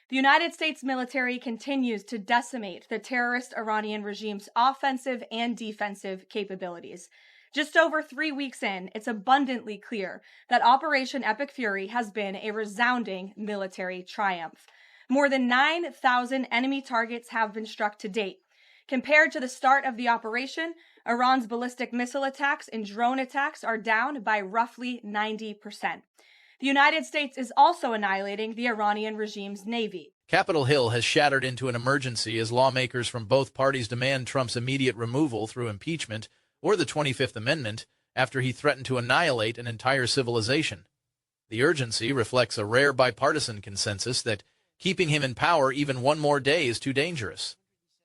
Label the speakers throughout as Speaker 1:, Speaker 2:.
Speaker 1: The United States military continues to decimate the terrorist Iranian regime's offensive and defensive capabilities. Just over 3 weeks in, it's abundantly clear that Operation Epic Fury has been a resounding military triumph. More than 9,000 enemy targets have been struck to date. Compared to the start of the operation, Iran's ballistic missile attacks and drone attacks are down by roughly 90%. The United States is also annihilating the Iranian regime's navy.
Speaker 2: Capitol Hill has shattered into an emergency as lawmakers from both parties demand Trump's immediate removal through impeachment or the 25th Amendment after he threatened to annihilate an entire civilization. The urgency reflects a rare bipartisan consensus that keeping him in power even one more day is too dangerous.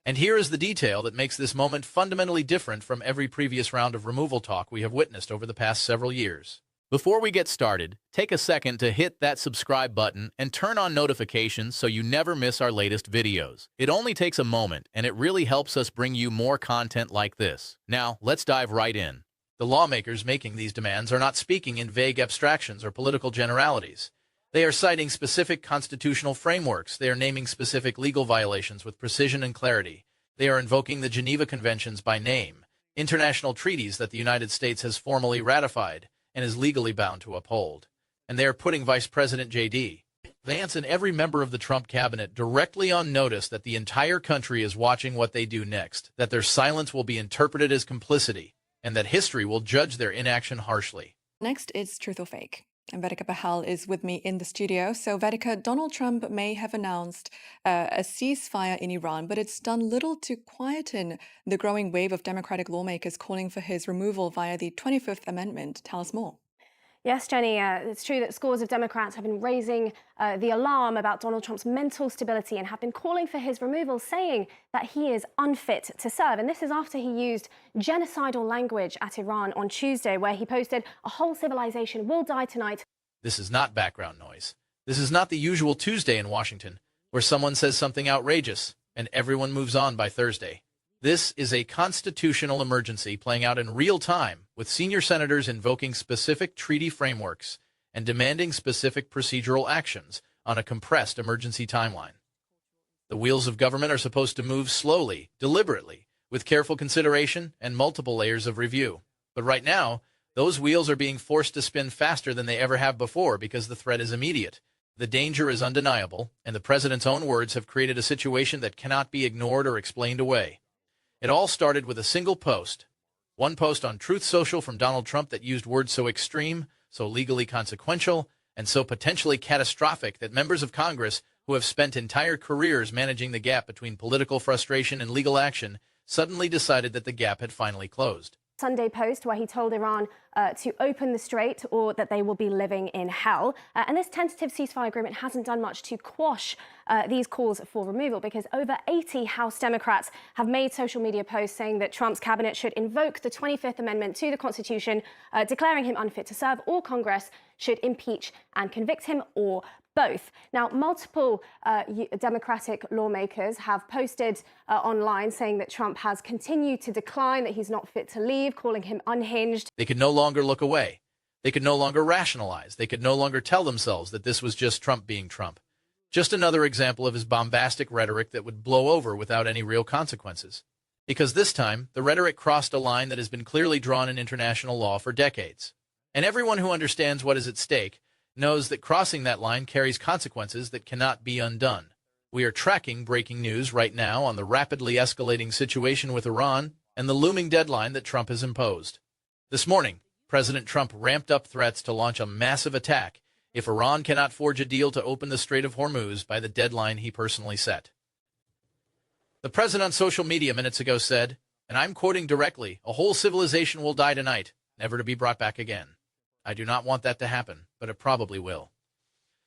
Speaker 2: And here is the detail that makes this moment fundamentally different from every previous round of removal talk we have witnessed over the past several years. Before we get started, take a second to hit that subscribe button and turn on notifications so you never miss our latest videos. It only takes a moment, and it really helps us bring you more content like this. Now, let's dive right in. The lawmakers making these demands are not speaking in vague abstractions or political generalities. They are citing specific constitutional frameworks. They are naming specific legal violations with precision and clarity. They are invoking the Geneva Conventions by name, international treaties that the United States has formally ratified and is legally bound to uphold. And they are putting Vice President J.D. Vance and every member of the Trump cabinet directly on notice that the entire country is watching what they do next, that their silence will be interpreted as complicity, and that history will judge their inaction harshly.
Speaker 3: Next, it's Truth or Fake. And Vedika Bahal is with me in the studio. So, Vedika, Donald Trump may have announced a ceasefire in Iran, but it's done little to quieten the growing wave of Democratic lawmakers calling for his removal via the 25th Amendment. Tell us more.
Speaker 4: Yes, Jenny, it's true that scores of Democrats have been raising the alarm about Donald Trump's mental stability and have been calling for his removal, saying that he is unfit to serve. And this is after he used genocidal language at Iran on Tuesday, where he posted, "A whole civilization will die tonight."
Speaker 2: This is not background noise. This is not the usual Tuesday in Washington, where someone says something outrageous and everyone moves on by Thursday. This is a constitutional emergency playing out in real time, with senior senators invoking specific treaty frameworks and demanding specific procedural actions on a compressed emergency timeline. The wheels of government are supposed to move slowly, deliberately, with careful consideration and multiple layers of review. But right now, those wheels are being forced to spin faster than they ever have before because the threat is immediate. The danger is undeniable, and the president's own words have created a situation that cannot be ignored or explained away. It all started with a single post. One post on Truth Social from Donald Trump that used words so extreme, so legally consequential, and so potentially catastrophic that members of Congress who have spent entire careers managing the gap between political frustration and legal action suddenly decided that the gap had finally closed.
Speaker 4: Sunday post where he told Iran to open the strait or that they will be living in hell. And this tentative ceasefire agreement hasn't done much to quash these calls for removal, because over 80 House Democrats have made social media posts saying that Trump's cabinet should invoke the 25th Amendment to the Constitution, declaring him unfit to serve, or Congress should impeach and convict him, or both. Now, multiple Democratic lawmakers have posted online saying that Trump has continued to decline, that he's not fit to leave, calling him unhinged.
Speaker 2: They could no longer look away. They could no longer rationalize. They could no longer tell themselves that this was just Trump being Trump. Just another example of his bombastic rhetoric that would blow over without any real consequences. Because this time, the rhetoric crossed a line that has been clearly drawn in international law for decades. And everyone who understands what is at stake knows that crossing that line carries consequences that cannot be undone. We are tracking breaking news right now on the rapidly escalating situation with Iran and the looming deadline that Trump has imposed. This morning, President Trump ramped up threats to launch a massive attack if Iran cannot forge a deal to open the Strait of Hormuz by the deadline he personally set. The president on social media minutes ago said, and I'm quoting directly, "A whole civilization will die tonight, never to be brought back again. I do not want that to happen, but it probably will."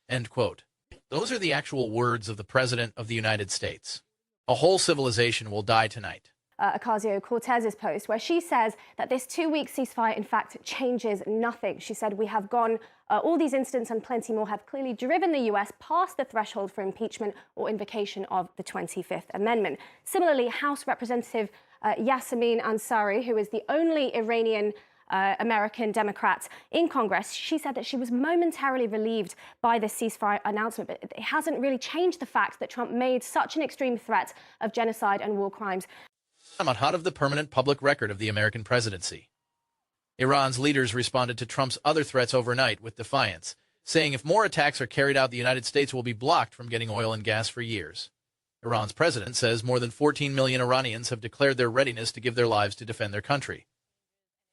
Speaker 2: End quote. Those are the actual words of the President of the United States. A whole civilization will die tonight.
Speaker 4: Ocasio-Cortez's post, where she says that this 2-week ceasefire, in fact, changes nothing. She said, "We have gone, all these incidents and plenty more have clearly driven the US past the threshold for impeachment or invocation of the 25th Amendment." Similarly, House Representative Yasmin Ansari, who is the only Iranian American Democrat in Congress. She said that she was momentarily relieved by this ceasefire announcement, but it hasn't really changed the fact that Trump made such an extreme threat of genocide and war crimes.
Speaker 2: I'm on hot of the permanent public record of the American presidency. Iran's leaders responded to Trump's other threats overnight with defiance, saying if more attacks are carried out, the United States will be blocked from getting oil and gas for years. Iran's president says more than 14 million Iranians have declared their readiness to give their lives to defend their country.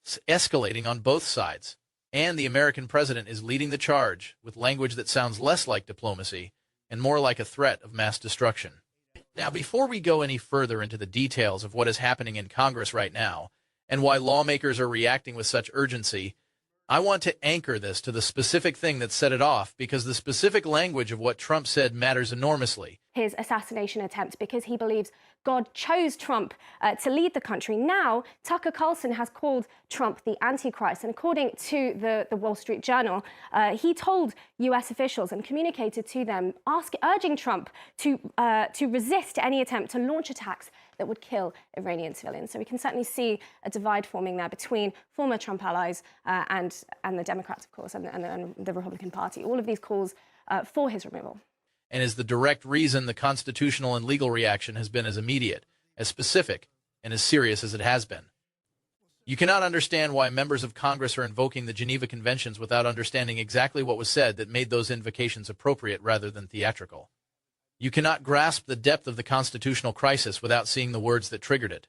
Speaker 2: It's escalating on both sides, and the American president is leading the charge with language that sounds less like diplomacy and more like a threat of mass destruction. Now, before we go any further into the details of what is happening in Congress right now and why lawmakers are reacting with such urgency, I want to anchor this to the specific thing that set it off, because the specific language of what Trump said matters enormously.
Speaker 4: His assassination attempt, because he believes God chose Trump to lead the country. Now, Tucker Carlson has called Trump the Antichrist. And according to the Wall Street Journal, he told US officials and communicated to them, urging Trump to resist any attempt to launch attacks that would kill Iranian civilians. So we can certainly see a divide forming there between former Trump allies and the Democrats, of course, and the Republican Party. All of these calls for his removal.
Speaker 2: And is the direct reason the constitutional and legal reaction has been as immediate, as specific, and as serious as it has been. You cannot understand why members of Congress are invoking the Geneva Conventions without understanding exactly what was said that made those invocations appropriate rather than theatrical. You cannot grasp the depth of the constitutional crisis without seeing the words that triggered it.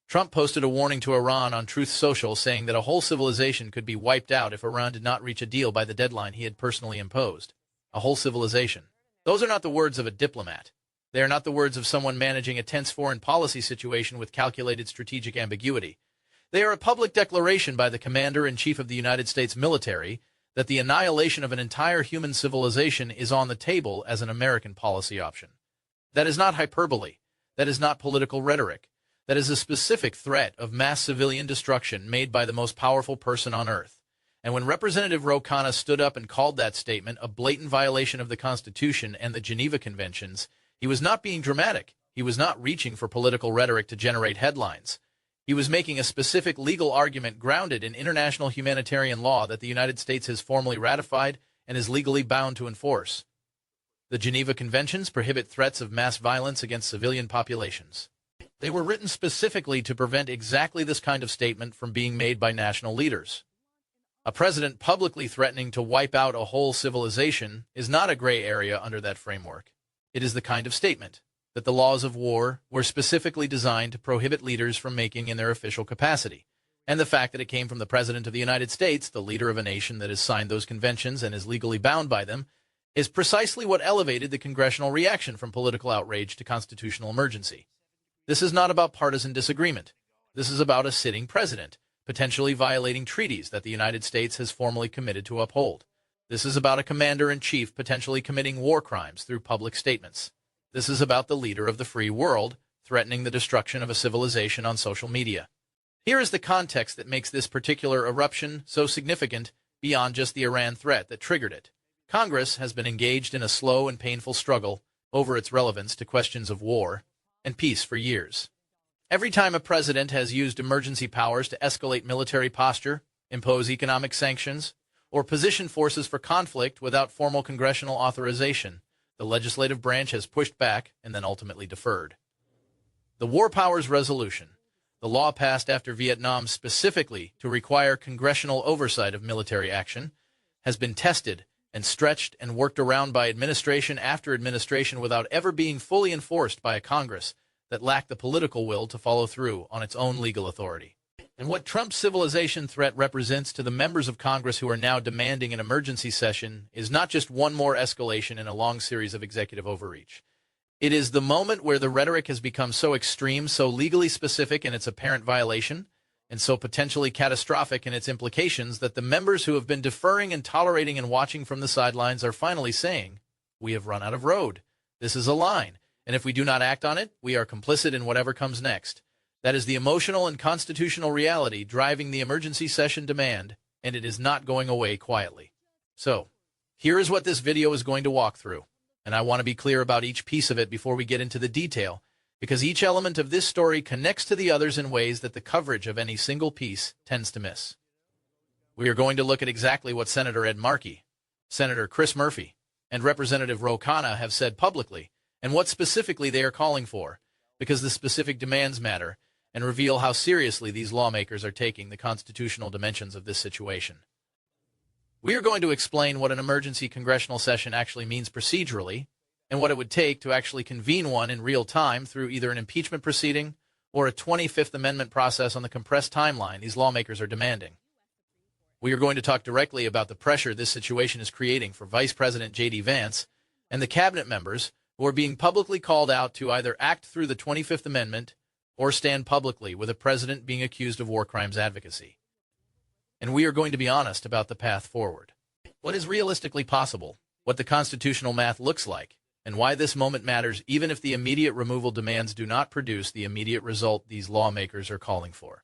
Speaker 2: Trump posted a warning to Iran on Truth Social, saying that a whole civilization could be wiped out if Iran did not reach a deal by the deadline he had personally imposed. A whole civilization. Those are not the words of a diplomat. They are not the words of someone managing a tense foreign policy situation with calculated strategic ambiguity. They are a public declaration by the Commander-in-Chief of the United States military that the annihilation of an entire human civilization is on the table as an American policy option. That is not hyperbole. That is not political rhetoric. That is a specific threat of mass civilian destruction made by the most powerful person on earth. And when Representative Ro Khanna stood up and called that statement a blatant violation of the Constitution and the Geneva Conventions, he was not being dramatic. He was not reaching for political rhetoric to generate headlines. He was making a specific legal argument grounded in international humanitarian law that the United States has formally ratified and is legally bound to enforce. The Geneva Conventions prohibit threats of mass violence against civilian populations. They were written specifically to prevent exactly this kind of statement from being made by national leaders. A president publicly threatening to wipe out a whole civilization is not a gray area under that framework. It is the kind of statement that the laws of war were specifically designed to prohibit leaders from making in their official capacity. And the fact that it came from the President of the United States, the leader of a nation that has signed those conventions and is legally bound by them, is precisely what elevated the congressional reaction from political outrage to constitutional emergency. This is not about partisan disagreement. This is about a sitting president potentially violating treaties that the United States has formally committed to uphold. This is about a commander-in-chief potentially committing war crimes through public statements. This is about the leader of the free world threatening the destruction of a civilization on social media. Here is the context that makes this particular eruption so significant beyond just the Iran threat that triggered it. Congress has been engaged in a slow and painful struggle over its relevance to questions of war and peace for years. Every time a president has used emergency powers to escalate military posture, impose economic sanctions, or position forces for conflict without formal congressional authorization, the legislative branch has pushed back and then ultimately deferred. The War Powers Resolution, the law passed after Vietnam specifically to require congressional oversight of military action, has been tested and stretched and worked around by administration after administration without ever being fully enforced by a Congress that lacked the political will to follow through on its own legal authority. And what Trump's civilization threat represents to the members of Congress who are now demanding an emergency session is not just one more escalation in a long series of executive overreach. It is the moment where the rhetoric has become so extreme, so legally specific in its apparent violation, and so potentially catastrophic in its implications that the members who have been deferring and tolerating and watching from the sidelines are finally saying, "We have run out of road. This is a line. And if we do not act on it, we are complicit in whatever comes next." That is the emotional and constitutional reality driving the emergency session demand, and it is not going away quietly. So, here is what this video is going to walk through, and I want to be clear about each piece of it before we get into the detail, because each element of this story connects to the others in ways that the coverage of any single piece tends to miss. We are going to look at exactly what Senator Ed Markey, Senator Chris Murphy, and Representative Ro Khanna have said publicly, and what specifically they are calling for, because the specific demands matter, and reveal how seriously these lawmakers are taking the constitutional dimensions of this situation. We are going to explain what an emergency congressional session actually means procedurally, and what it would take to actually convene one in real time through either an impeachment proceeding or a 25th Amendment process on the compressed timeline these lawmakers are demanding. We are going to talk directly about the pressure this situation is creating for Vice President J.D. Vance and the cabinet members who are being publicly called out to either act through the 25th Amendment or stand publicly with a president being accused of war crimes advocacy. And we are going to be honest about the path forward. What is realistically possible, what the constitutional math looks like, and why this moment matters even if the immediate removal demands do not produce the immediate result these lawmakers are calling for.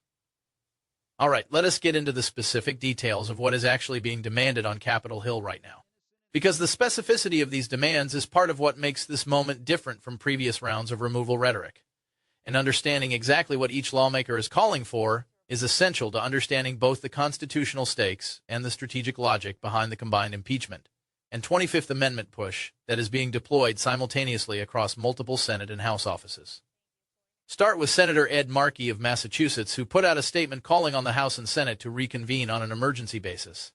Speaker 2: All right, let us get into the specific details of what is actually being demanded on Capitol Hill right now. Because the specificity of these demands is part of what makes this moment different from previous rounds of removal rhetoric. And understanding exactly what each lawmaker is calling for is essential to understanding both the constitutional stakes and the strategic logic behind the combined impeachment and 25th Amendment push that is being deployed simultaneously across multiple Senate and House offices. Start with Senator Ed Markey of Massachusetts, who put out a statement calling on the House and Senate to reconvene on an emergency basis.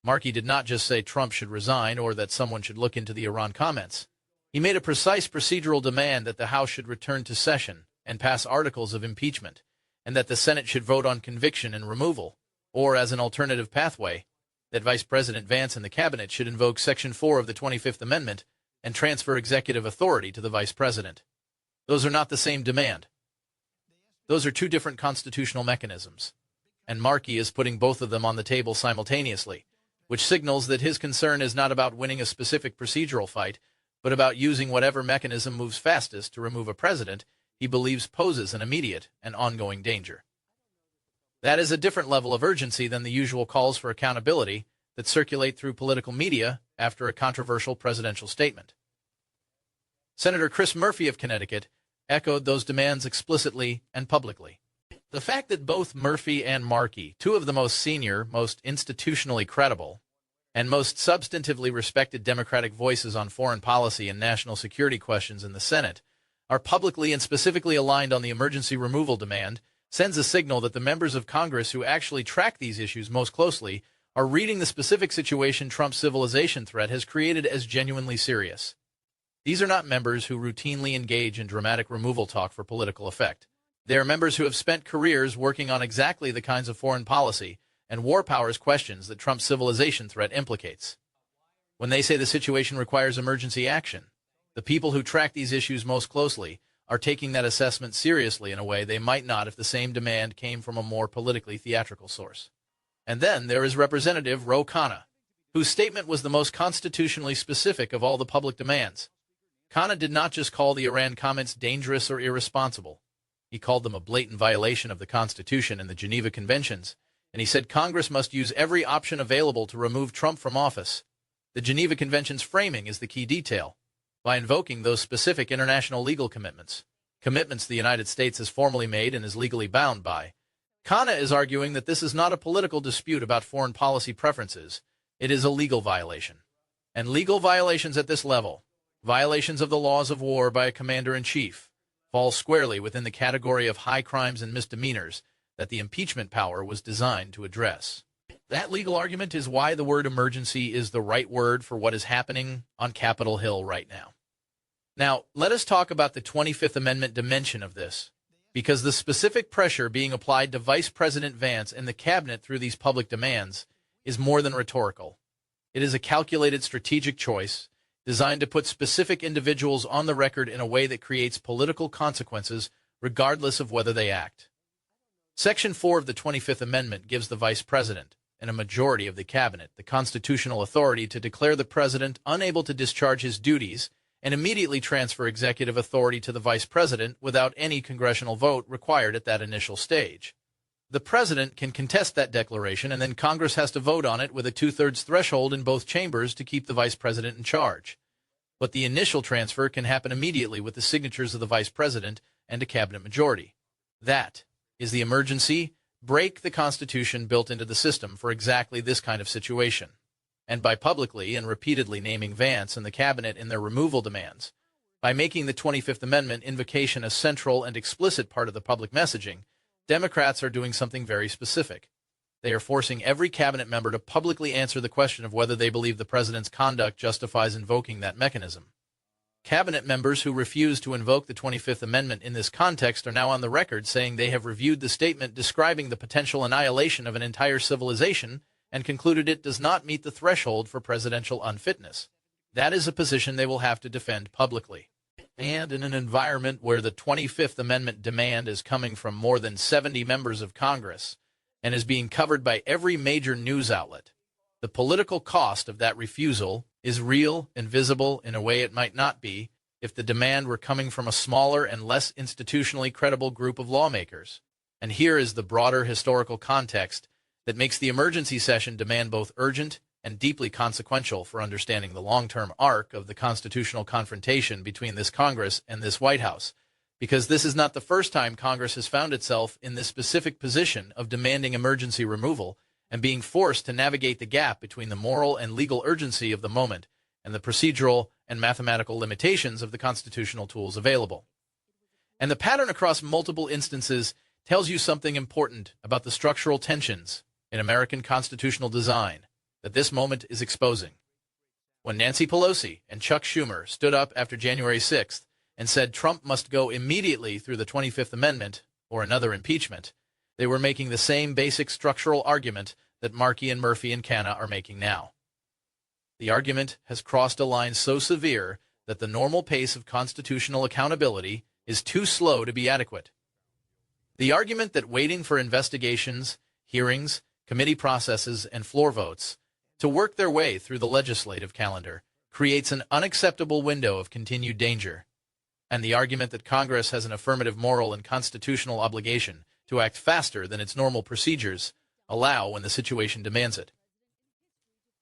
Speaker 2: Markey did not just say Trump should resign or that someone should look into the Iran comments. He made a precise procedural demand that the House should return to session and pass articles of impeachment, and that the Senate should vote on conviction and removal, or as an alternative pathway, that Vice President Vance and the Cabinet should invoke Section 4 of the 25th Amendment and transfer executive authority to the Vice President. Those are not the same demand. Those are two different constitutional mechanisms, and Markey is putting both of them on the table simultaneously, which signals that his concern is not about winning a specific procedural fight, but about using whatever mechanism moves fastest to remove a president he believes poses an immediate and ongoing danger. That is a different level of urgency than the usual calls for accountability that circulate through political media after a controversial presidential statement. Senator Chris Murphy of Connecticut echoed those demands explicitly and publicly. The fact that both Murphy and Markey, two of the most senior, most institutionally credible, and most substantively respected Democratic voices on foreign policy and national security questions in the Senate, are publicly and specifically aligned on the emergency removal demand sends a signal that the members of Congress who actually track these issues most closely are reading the specific situation Trump's civilization threat has created as genuinely serious. These are not members who routinely engage in dramatic removal talk for political effect. They are members who have spent careers working on exactly the kinds of foreign policy and war powers questions that Trump's civilization threat implicates. When they say the situation requires emergency action, the people who track these issues most closely are taking that assessment seriously in a way they might not if the same demand came from a more politically theatrical source. And then there is Representative Ro Khanna, whose statement was the most constitutionally specific of all the public demands. Khanna did not just call the Iran comments dangerous or irresponsible. He called them a blatant violation of the Constitution and the Geneva Conventions, and he said Congress must use every option available to remove Trump from office. The Geneva Convention's framing is the key detail, by invoking those specific international legal commitments the United States has formally made and is legally bound by. Khanna is arguing that this is not a political dispute about foreign policy preferences. It is a legal violation. And legal violations at this level, violations of the laws of war by a commander-in-chief, fall squarely within the category of high crimes and misdemeanors that the impeachment power was designed to address. That legal argument is why the word emergency is the right word for what is happening on Capitol Hill right now. Now, let us talk about the 25th Amendment dimension of this, because the specific pressure being applied to Vice President Vance and the Cabinet through these public demands is more than rhetorical. It is a calculated strategic choice designed to put specific individuals on the record in a way that creates political consequences regardless of whether they act. Section 4 of the 25th Amendment gives the Vice President and a majority of the Cabinet the constitutional authority to declare the President unable to discharge his duties and immediately transfer executive authority to the Vice President without any congressional vote required at that initial stage. The President can contest that declaration, and then Congress has to vote on it with a two-thirds threshold in both chambers to keep the Vice President in charge. But the initial transfer can happen immediately with the signatures of the Vice President and a Cabinet majority. That is the emergency, break the Constitution built into the system for exactly this kind of situation, and by publicly and repeatedly naming Vance and the cabinet in their removal demands, by making the 25th Amendment invocation a central and explicit part of the public messaging, Democrats are doing something very specific. They are forcing every cabinet member to publicly answer the question of whether they believe the president's conduct justifies invoking that mechanism. Cabinet members who refuse to invoke the 25th Amendment in this context are now on the record saying they have reviewed the statement describing the potential annihilation of an entire civilization and concluded it does not meet the threshold for presidential unfitness. That is a position they will have to defend publicly. And in an environment where the 25th Amendment demand is coming from more than 70 members of Congress and is being covered by every major news outlet, the political cost of that refusal is real and visible in a way it might not be if the demand were coming from a smaller and less institutionally credible group of lawmakers. And here is the broader historical context that makes the emergency session demand both urgent and deeply consequential for understanding the long-term arc of the constitutional confrontation between this Congress and this White House, because this is not the first time Congress has found itself in this specific position of demanding emergency removal and being forced to navigate the gap between the moral and legal urgency of the moment and the procedural and mathematical limitations of the constitutional tools available. And the pattern across multiple instances tells you something important about the structural tensions in American constitutional design that this moment is exposing. When Nancy Pelosi and Chuck Schumer stood up after January 6th and said Trump must go immediately through the 25th Amendment or another impeachment, they were making the same basic structural argument that Markey and Murphy and Canna are making now. The argument has crossed a line so severe that the normal pace of constitutional accountability is too slow to be adequate. The argument that waiting for investigations, hearings, committee processes, and floor votes to work their way through the legislative calendar creates an unacceptable window of continued danger, and the argument that Congress has an affirmative moral and constitutional obligation to act faster than its normal procedures allow when the situation demands it.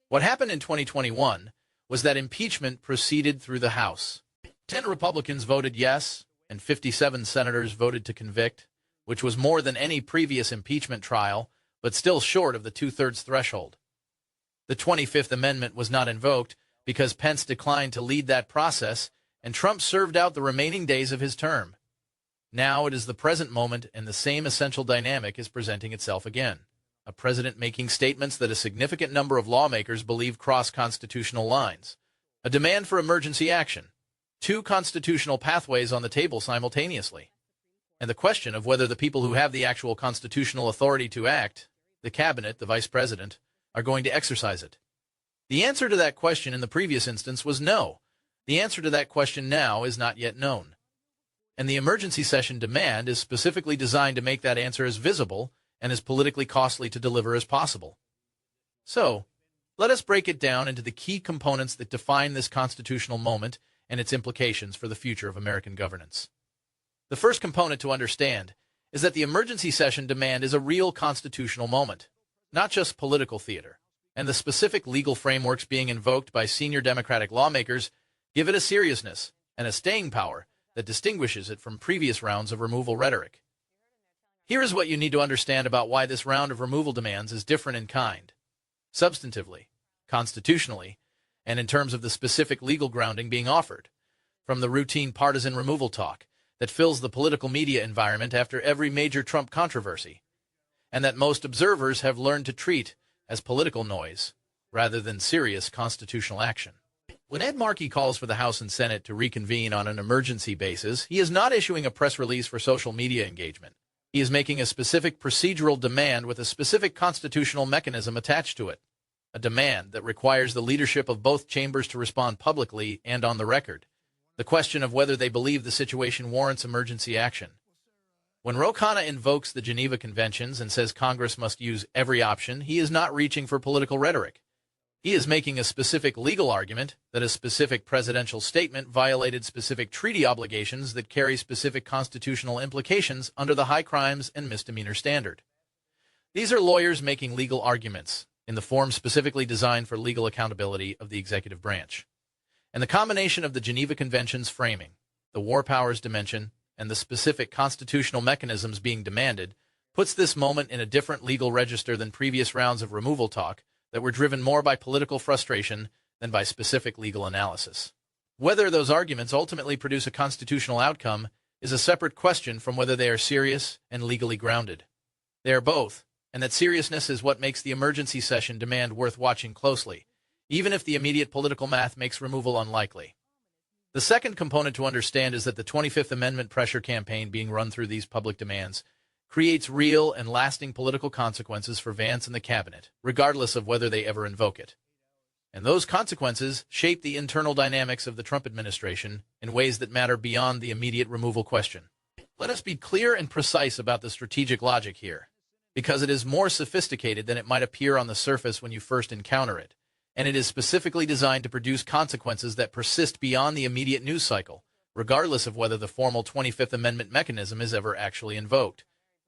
Speaker 2: What happened in 2021 was that impeachment proceeded through the House. 10 Republicans voted yes, and 57 senators voted to convict, which was more than any previous impeachment trial, but still short of the two-thirds threshold. The 25th Amendment was not invoked because Pence declined to lead that process, and Trump served out the remaining days of his term. Now it is the present moment, and the same essential dynamic is presenting itself again. A president making statements that a significant number of lawmakers believe cross constitutional lines. A demand for emergency action. Two constitutional pathways on the table simultaneously. And the question of whether the people who have the actual constitutional authority to act, the cabinet, the vice president, are going to exercise it. The answer to that question in the previous instance was no. The answer to that question now is not yet known. And the emergency session demand is specifically designed to make that answer as visible and as politically costly to deliver as possible. So, let us break it down into the key components that define this constitutional moment and its implications for the future of American governance. The first component to understand is that the emergency session demand is a real constitutional moment, not just political theater, and the specific legal frameworks being invoked by senior Democratic lawmakers give it a seriousness and a staying power that distinguishes it from previous rounds of removal rhetoric. Here is what you need to understand about why this round of removal demands is different in kind, substantively, constitutionally, and in terms of the specific legal grounding being offered, from the routine partisan removal talk that fills the political media environment after every major Trump controversy, and that most observers have learned to treat as political noise rather than serious constitutional action. When Ed Markey calls for the House and Senate to reconvene on an emergency basis, he is not issuing a press release for social media engagement. He is making a specific procedural demand with a specific constitutional mechanism attached to it, a demand that requires the leadership of both chambers to respond publicly and on the record. The question of whether they believe the situation warrants emergency action. When Ro Khanna invokes the Geneva Conventions and says Congress must use every option, he is not reaching for political rhetoric. He is making a specific legal argument that a specific presidential statement violated specific treaty obligations that carry specific constitutional implications under the high crimes and misdemeanor standard. These are lawyers making legal arguments in the form specifically designed for legal accountability of the executive branch. And the combination of the Geneva Convention's framing, the war powers dimension, and the specific constitutional mechanisms being demanded puts this moment in a different legal register than previous rounds of removal talk that were driven more by political frustration than by specific legal analysis. Whether those arguments ultimately produce a constitutional outcome is a separate question from whether they are serious and legally grounded. They are both, and that seriousness is what makes the emergency session demand worth watching closely, even if the immediate political math makes removal unlikely. The second component to understand is that the 25th Amendment pressure campaign being run through these public demands creates real and lasting political consequences for Vance and the cabinet, regardless of whether they ever invoke it. And those consequences shape the internal dynamics of the Trump administration in ways that matter beyond the immediate removal question. Let us be clear and precise about the strategic logic here, because it is more sophisticated than it might appear on the surface when you first encounter it, and it is specifically designed to produce consequences that persist beyond the immediate news cycle, regardless of whether the formal 25th Amendment mechanism is ever actually invoked.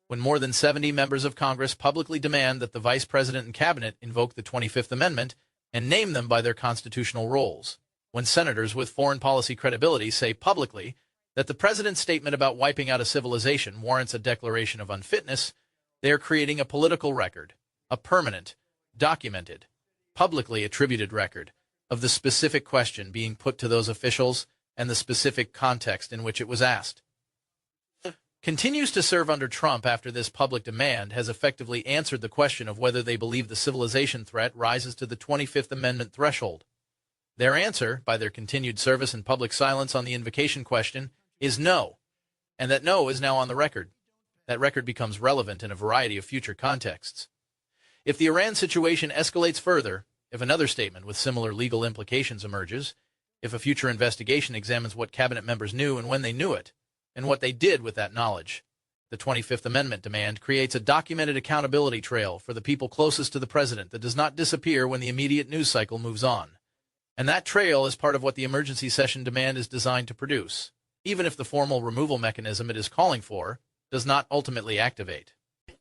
Speaker 2: When more than 70 members of Congress publicly demand that the Vice President and Cabinet invoke the 25th Amendment and name them by their constitutional roles, when senators with foreign policy credibility say publicly that the President's statement about wiping out a civilization warrants a declaration of unfitness, they are creating a political record, a permanent, documented, publicly attributed record of the specific question being put to those officials and the specific context in which it was asked. Continues to serve under Trump after this public demand has effectively answered the question of whether they believe the civilization threat rises to the 25th Amendment threshold. Their answer, by their continued service and public silence on the invocation question, is no, and that no is now on the record. That record becomes relevant in a variety of future contexts. If the Iran situation escalates further, if another statement with similar legal implications emerges, if a future investigation examines what cabinet members knew and when they knew it, and what they did with that knowledge, the 25th Amendment demand creates a documented accountability trail for the people closest to the president that does not disappear when the immediate news cycle moves on. And that trail is part of what the emergency session demand is designed to produce, even if the formal removal mechanism it is calling for does not ultimately activate.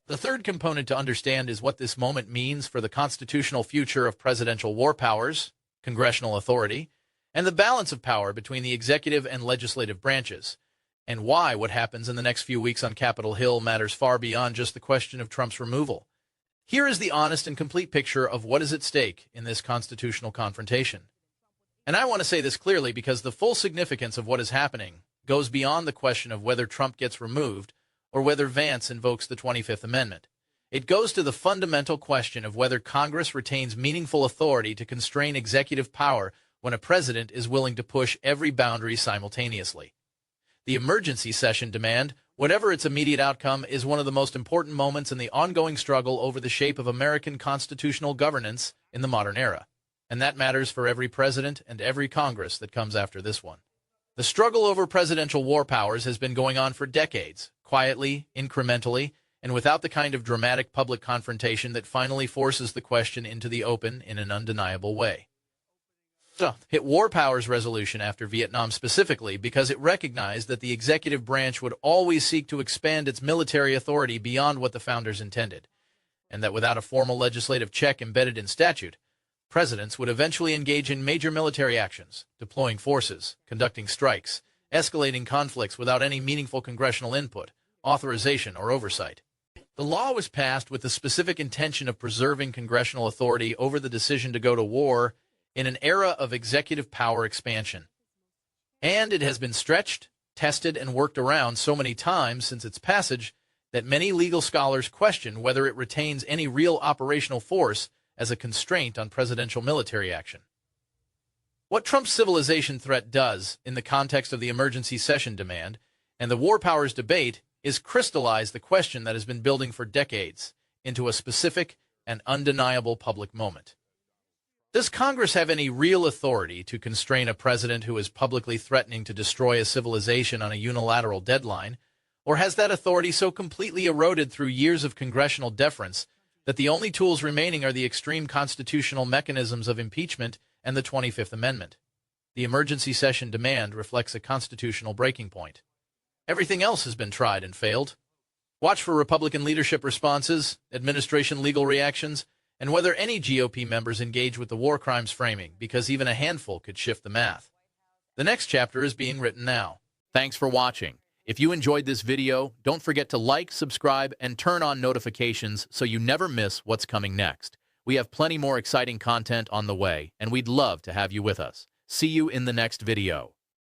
Speaker 2: The third component to understand is what this moment means for the constitutional future of presidential war powers, congressional authority, and the balance of power between the executive and legislative branches, and why what happens in the next few weeks on Capitol Hill matters far beyond just the question of Trump's removal. Here is the honest and complete picture of what is at stake in this constitutional confrontation. And I want to say this clearly because the full significance of what is happening goes beyond the question of whether Trump gets removed or whether Vance invokes the 25th Amendment. It goes to the fundamental question of whether Congress retains meaningful authority to constrain executive power when a president is willing to push every boundary simultaneously. The emergency session demand, whatever its immediate outcome, is one of the most important moments in the ongoing struggle over the shape of American constitutional governance in the modern era. And that matters for every president and every Congress that comes after this one. The struggle over presidential war powers has been going on for decades, quietly, incrementally, and without the kind of dramatic public confrontation that finally forces the question into the open in an undeniable way. Hit war powers resolution after Vietnam specifically because it recognized that the executive branch would always seek to expand its military authority beyond what the founders intended, and that without a formal legislative check embedded in statute, presidents would eventually engage in major military actions, deploying forces, conducting strikes, escalating conflicts without any meaningful congressional input, authorization, or oversight. The law was passed with the specific intention of preserving congressional authority over the decision to go to war in an era of executive power expansion. And it has been stretched, tested, and worked around so many times since its passage that many legal scholars question whether it retains any real operational force as a constraint on presidential military action. What Trump's civilization threat does in the context of the emergency session demand and the war powers debate is crystallize the question that has been building for decades into a specific and undeniable public moment. Does Congress have any real authority to constrain a president who is publicly threatening to destroy a civilization on a unilateral deadline, or has that authority so completely eroded through years of congressional deference that the only tools remaining are the extreme constitutional mechanisms of impeachment and the 25th Amendment? The emergency session demand reflects a constitutional breaking point. Everything else has been tried and failed. Watch for Republican leadership responses, administration legal reactions, and whether any GOP members engage with the war crimes framing, because even a handful could shift the math. The next chapter is being written now. Thanks for watching. If you enjoyed this video, don't forget to like, subscribe, and turn on notifications so you never miss what's coming next. We have plenty more exciting content on the way, and we'd love to have you with us. See you in the next video.